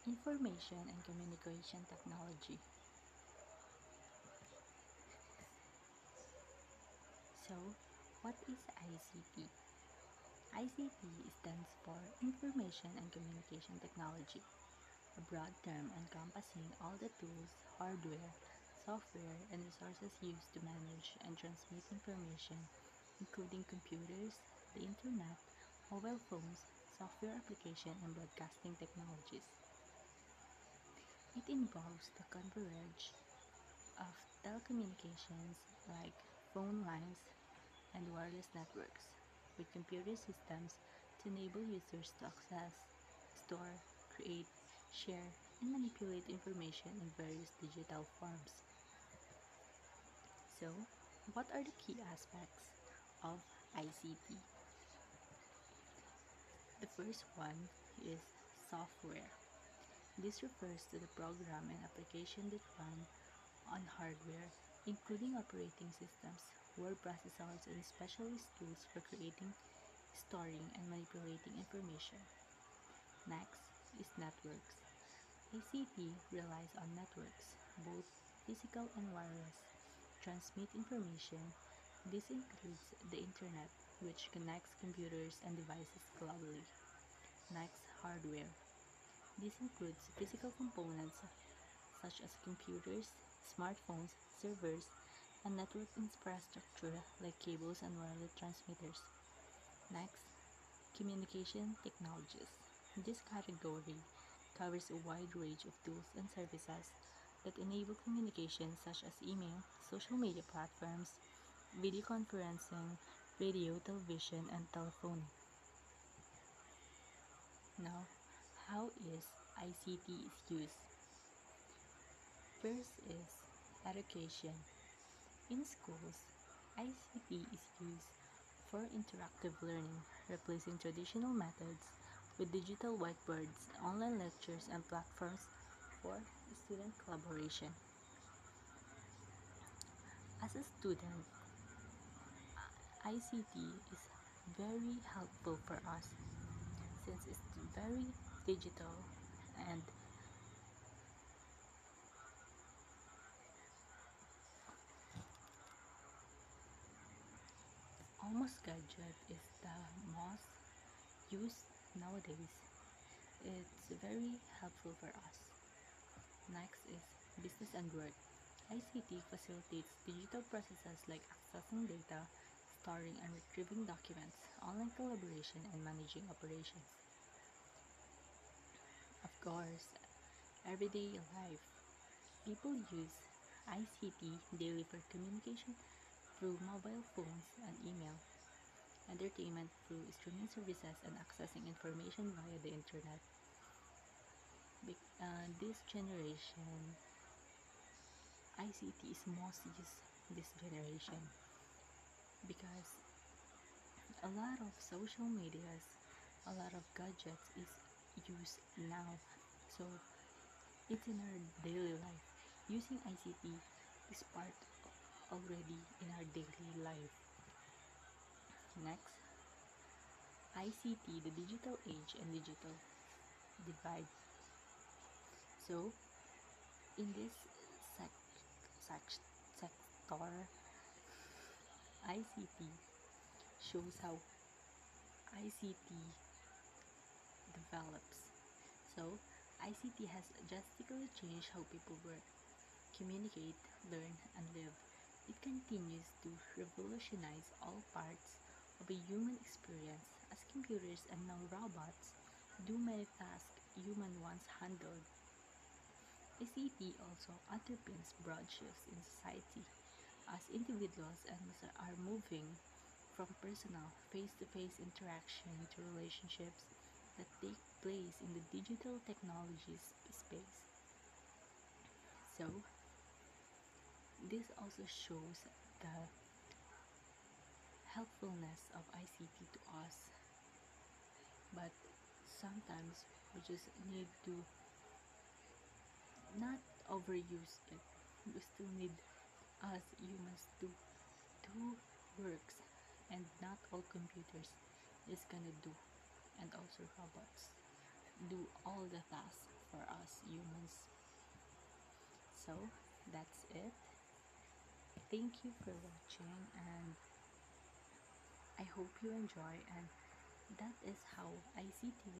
Information and Communication Technology. So, what is ICT? ICT stands for Information and Communication Technology, a broad term encompassing all the tools, hardware, software, and resources used to manage and transmit information, including computers, the internet, mobile phones, software application, and broadcasting technologies. It involves the convergence of telecommunications like phone lines and wireless networks with computer systems to enable users to access, store, create, share, and manipulate information in various digital forms. So, what are the key aspects of ICT? The first one is software. This refers to the program and application that run on hardware, including operating systems, word processors, and specialist tools for creating, storing, and manipulating information. Next is networks. ICT relies on networks, both physical and wireless, to transmit information. This includes the internet, which connects computers and devices globally. Next, hardware. This includes physical components such as computers, smartphones, servers, and network infrastructure like cables and wireless transmitters. Next, communication technologies. This category covers a wide range of tools and services that enable communication such as email, social media platforms, video conferencing, radio, television, and telephony. Now, how is ICT is used? First is education. In schools, ICT is used for interactive learning, replacing traditional methods with digital whiteboards, online lectures, and platforms for student collaboration. As a student, ICT is very helpful for us since it's very digital and almost gadget is the most used nowadays. It's very helpful for us. Next is business and work. ICT facilitates digital processes like accessing data, storing and retrieving documents, online collaboration, and managing operations. Of course, everyday life. People use ICT daily for communication through mobile phones and email, entertainment through streaming services, and accessing information via the internet. This generation, ICT is most used this generation because a lot of social medias, a lot of gadgets is used now. So it's in our daily life. Using ICT is part already in our daily life. Next, ICT, the digital age and digital divide. So in this sec- sec- sector, ICT shows how ICT develops. So, ICT has drastically changed how people work, communicate, learn, and live. It continues to revolutionize all parts of a human experience as computers and now robots do many tasks human once handled. ICT also underpins broad shifts in society as individuals and are moving from personal face-to-face interaction to relationships that take place in the digital technologies space. So, this also shows the helpfulness of ICT to us, but sometimes we just need to not overuse it. We still need us humans to do works, and not all computers is gonna do, and also robots. do all the tasks for us humans. So that's it. Thank you for watching, and I hope you enjoy, and that is how I see TV.